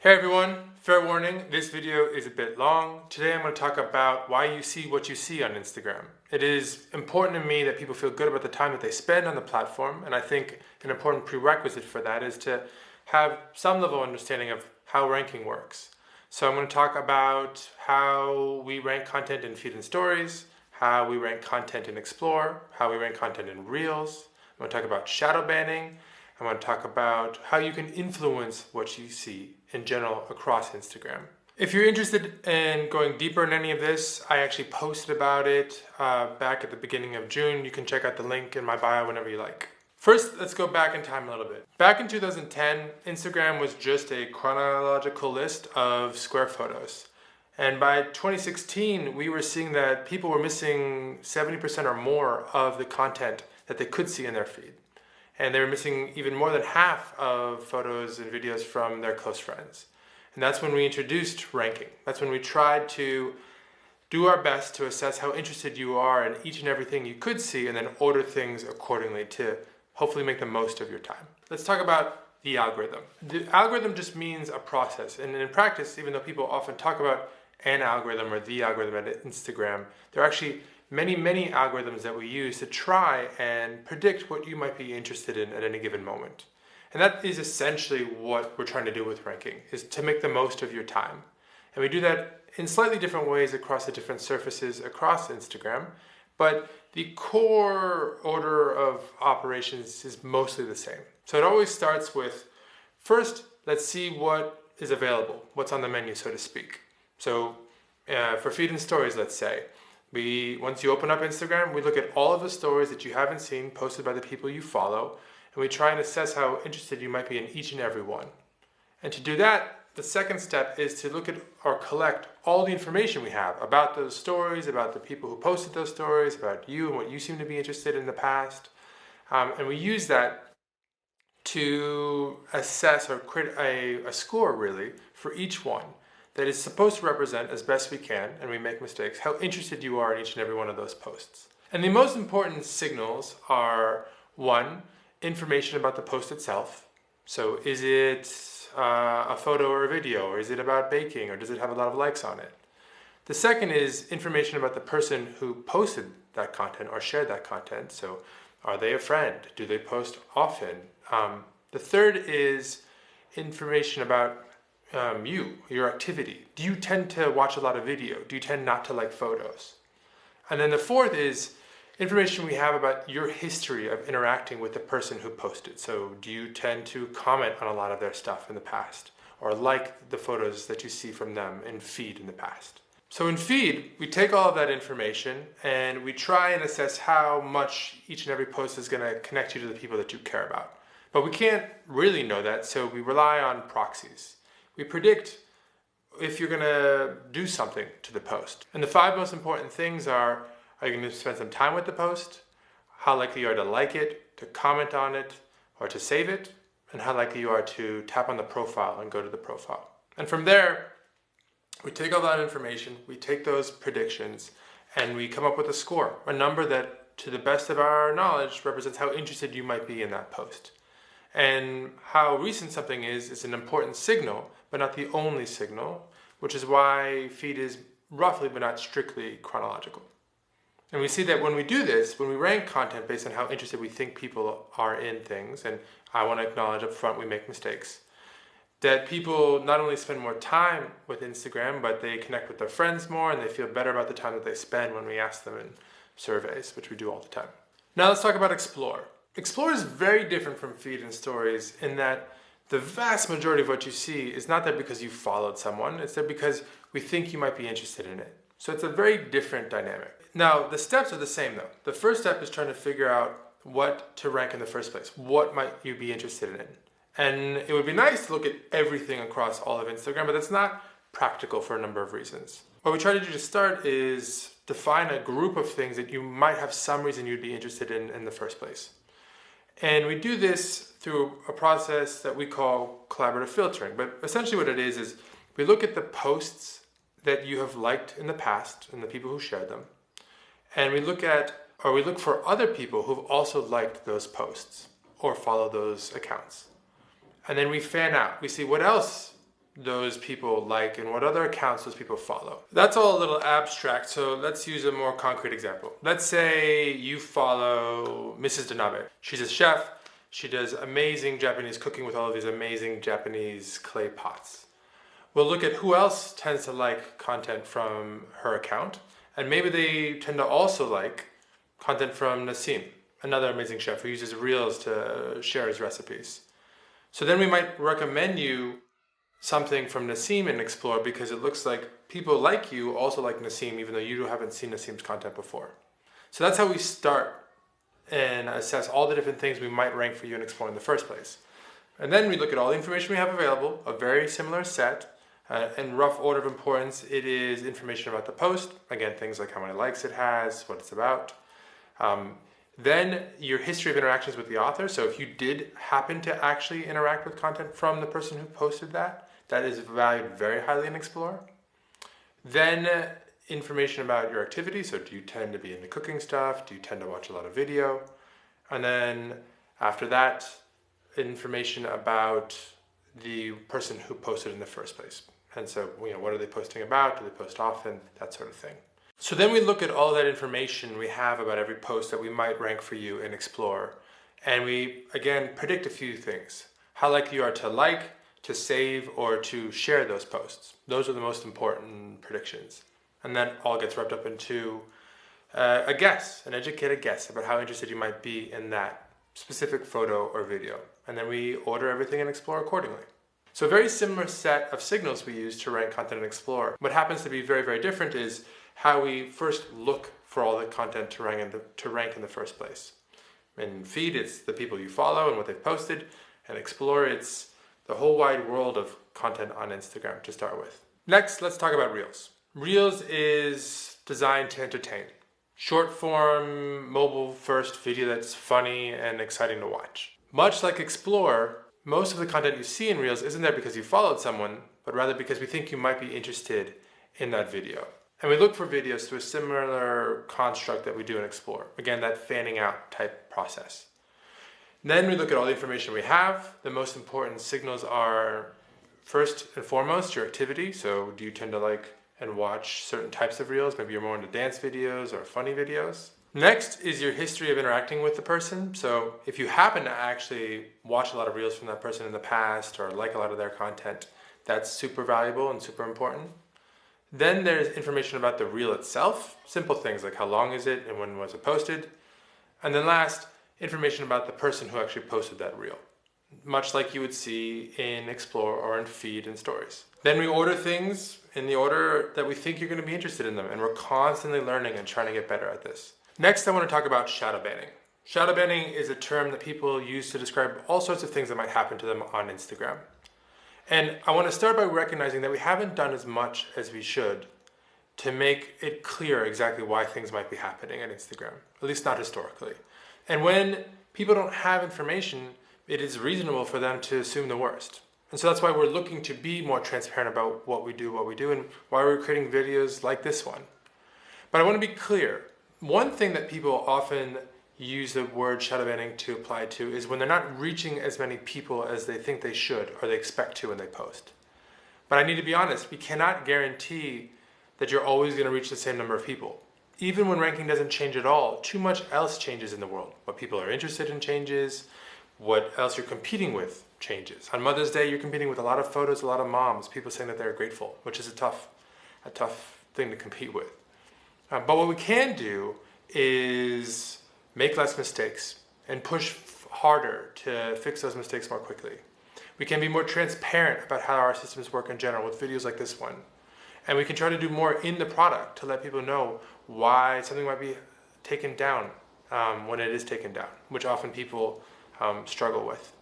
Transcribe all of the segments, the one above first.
Hey everyone, fair warning, this video is a bit long. Today I'm going to talk about why you see what you see on Instagram. It is important to me that people feel good about the time that they spend on the platform, and I think an important prerequisite for that is to have some level of understanding of how ranking works. So I'm going to talk about how we rank content in feed and stories, how we rank content in Explore, how we rank content in Reels. I'm going to talk about shadow banning. I want to talk about how you can influence what you see in general across Instagram. If you're interested in going deeper in any of this, I actually posted about it back at the beginning of June. You can check out the link in my bio whenever you like. First, let's go back in time a little bit. Back in 2010, Instagram was just a chronological list of square photos. And by 2016, we were seeing that people were missing 70% or more of the content that they could see in their feed. And they were missing even more than half of photos and videos from their close friends. And that's when we introduced ranking. That's when we tried to do our best to assess how interested you are in each and everything you could see and then order things accordingly to hopefully make the most of your time. Let's talk about the algorithm. The algorithm just means a process. And in practice, even though people often talk about an algorithm or the algorithm at Instagram, there are actually many algorithms that we use to try and predict what you might be interested in at any given moment. And that is essentially what we're trying to do with ranking, is to make the most of your time. And we do that in slightly different ways across the different surfaces across Instagram, but the core order of operations is mostly the same. So it always starts with, first, let's see what is available, what's on the menu, so to speak. So for feed and stories, let's say, once you open up Instagram, we look at all of the stories that you haven't seen posted by the people you follow, and we try and assess how interested you might be in each and every one. And to do that, the second step is to look at or collect all the information we have about those stories, about the people who posted those stories, about you and what you seem to be interested in the past. And we use that to assess or create a score, really, for each one that is supposed to represent, as best we can, and we make mistakes, how interested you are in each and every one of those posts. And the most important signals are, one, information about the post itself. So is it a photo or a video, or is it about baking, or does it have a lot of likes on it? The second is information about the person who posted that content or shared that content. So are they a friend? Do they post often? The third is information about your activity. Do you tend to watch a lot of video? Do you tend not to like photos? And then the fourth is information we have about your history of interacting with the person who posted. So do you tend to comment on a lot of their stuff in the past, or like the photos that you see from them in feed in the past? So in feed, we take all of that information and we try and assess how much each and every post is going to connect you to the people that you care about. But we can't really know that, so we rely on proxies. We predict if you're going to do something to the post. And the 5 most important things are you going to spend some time with the post, how likely you are to like it, to comment on it, or to save it, and how likely you are to tap on the profile and go to the profile. And from there, we take all that information, we take those predictions, and we come up with a score, a number that, to the best of our knowledge, represents how interested you might be in that post. And how recent something is an important signal, but not the only signal, which is why feed is roughly but not strictly chronological. And we see that when we do this, when we rank content based on how interested we think people are in things, and I want to acknowledge up front we make mistakes, that people not only spend more time with Instagram, but they connect with their friends more and they feel better about the time that they spend when we ask them in surveys, which we do all the time. Now let's talk about Explore. Explore is very different from feed and stories in that the vast majority of what you see is not there because you followed someone, it's there because we think you might be interested in it. So it's a very different dynamic. Now, the steps are the same though. The first step is trying to figure out what to rank in the first place. What might you be interested in? And it would be nice to look at everything across all of Instagram, but that's not practical for a number of reasons. What we try to do to start is define a group of things that you might have some reason you'd be interested in the first place. And we do this through a process that we call collaborative filtering. But essentially what it is we look at the posts that you have liked in the past and the people who shared them. And we look for other people who've also liked those posts or follow those accounts. And then we fan out. We see what else those people like and what other accounts those people follow. That's all a little abstract, so let's use a more concrete example. Let's say you follow Mrs. Danabe. She's a chef. She does amazing Japanese cooking with all of these amazing Japanese clay pots. We'll look at who else tends to like content from her account, and maybe they tend to also like content from Nassim, another amazing chef who uses Reels to share his recipes. So then we might recommend you something from Nassim and Explore because it looks like people like you also like Nassim even though you haven't seen Nassim's content before. So that's how we start and assess all the different things we might rank for you in Explore in the first place. And then we look at all the information we have available, a very similar set. In rough order of importance, it is information about the post. Again, things like how many likes it has, what it's about. Then your history of interactions with the author. So if you did happen to actually interact with content from the person who posted that, that is valued very highly in Explore. Then information about your activity. So do you tend to be into cooking stuff? Do you tend to watch a lot of video? And then after that, information about the person who posted in the first place. And so, what are they posting about? Do they post often? That sort of thing. So then we look at all that information we have about every post that we might rank for you in Explore. And we, again, predict a few things. How likely you are to like, to save, or to share those posts. Those are the most important predictions. And that all gets wrapped up into a guess, an educated guess about how interested you might be in that specific photo or video. And then we order everything in Explore accordingly. So a very similar set of signals we use to rank content in Explore. What happens to be very, very different is how we first look for all the content to rank in the first place. In Feed, it's the people you follow and what they've posted. And Explore, it's the whole wide world of content on Instagram to start with. Next, let's talk about Reels. Reels is designed to entertain. Short form, mobile first video that's funny and exciting to watch. Much like Explore, most of the content you see in Reels isn't there because you followed someone, but rather because we think you might be interested in that video. And we look for videos through a similar construct that we do in Explore. Again, that fanning out type process. Then we look at all the information we have. The most important signals are, first and foremost, your activity. So do you tend to like and watch certain types of Reels? Maybe you're more into dance videos or funny videos. Next is your history of interacting with the person. So if you happen to actually watch a lot of Reels from that person in the past or like a lot of their content, that's super valuable and super important. Then there's information about the Reel itself. Simple things like how long is it and when was it posted. And then last, information about the person who actually posted that Reel, much like you would see in Explore or in Feed and Stories. Then we order things in the order that we think you're going to be interested in them, and we're constantly learning and trying to get better at this. Next, I want to talk about shadow banning. Shadow banning is a term that people use to describe all sorts of things that might happen to them on Instagram. And I want to start by recognizing that we haven't done as much as we should to make it clear exactly why things might be happening on Instagram, at least not historically. And when people don't have information, it is reasonable for them to assume the worst. And so that's why we're looking to be more transparent about what we do, and why we're creating videos like this one. But I want to be clear. One thing that people often use the word shadow banning to apply to is when they're not reaching as many people as they think they should or they expect to when they post. But I need to be honest, we cannot guarantee that you're always going to reach the same number of people. Even when ranking doesn't change at all, too much else changes in the world. What people are interested in changes, what else you're competing with changes. On Mother's Day, you're competing with a lot of photos, a lot of moms, people saying that they're grateful, which is a tough thing to compete with. But what we can do is make less mistakes and push harder to fix those mistakes more quickly. We can be more transparent about how our systems work in general with videos like this one. And we can try to do more in the product to let people know why something might be taken down when it is taken down, which often people struggle with.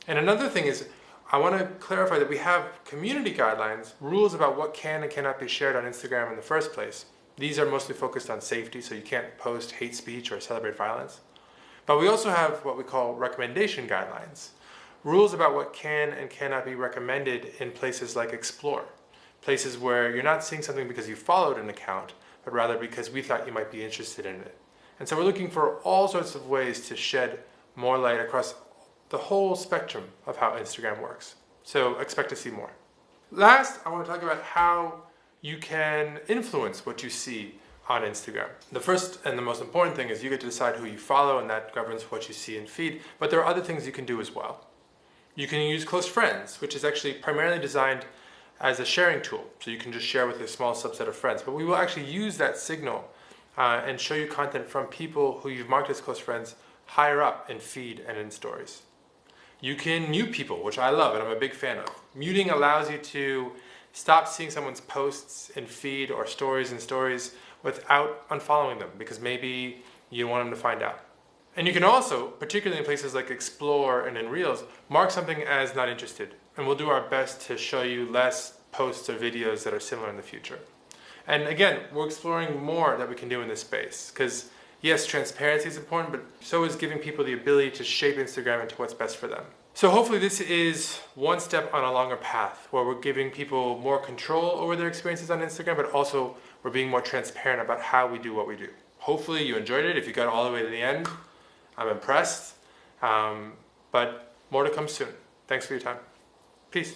And another thing is, I want to clarify that we have community guidelines, rules about what can and cannot be shared on Instagram in the first place. These are mostly focused on safety, so you can't post hate speech or celebrate violence. But we also have what we call recommendation guidelines, rules about what can and cannot be recommended in places like Explore, places where you're not seeing something because you followed an account, but rather because we thought you might be interested in it. And so we're looking for all sorts of ways to shed more light across the whole spectrum of how Instagram works. So expect to see more. Last, I want to talk about how you can influence what you see on Instagram. The first and the most important thing is you get to decide who you follow, and that governs what you see in feed. But there are other things you can do as well. You can use close friends, which is actually primarily designed as a sharing tool. So you can just share with a small subset of friends. But we will actually use that signal and show you content from people who you've marked as close friends higher up in feed and in stories. You can mute people, which I love and I'm a big fan of. Muting allows you to stop seeing someone's posts in feed or stories in stories without unfollowing them, because maybe you don't want them to find out. And you can also, particularly in places like Explore and in Reels, mark something as not interested. And we'll do our best to show you less posts or videos that are similar in the future. And again, we're exploring more that we can do in this space, because yes, transparency is important, but so is giving people the ability to shape Instagram into what's best for them. So hopefully this is one step on a longer path where we're giving people more control over their experiences on Instagram, but also we're being more transparent about how we do what we do. Hopefully you enjoyed it. If you got all the way to the end, I'm impressed. But more to come soon. Thanks for your time. Peace.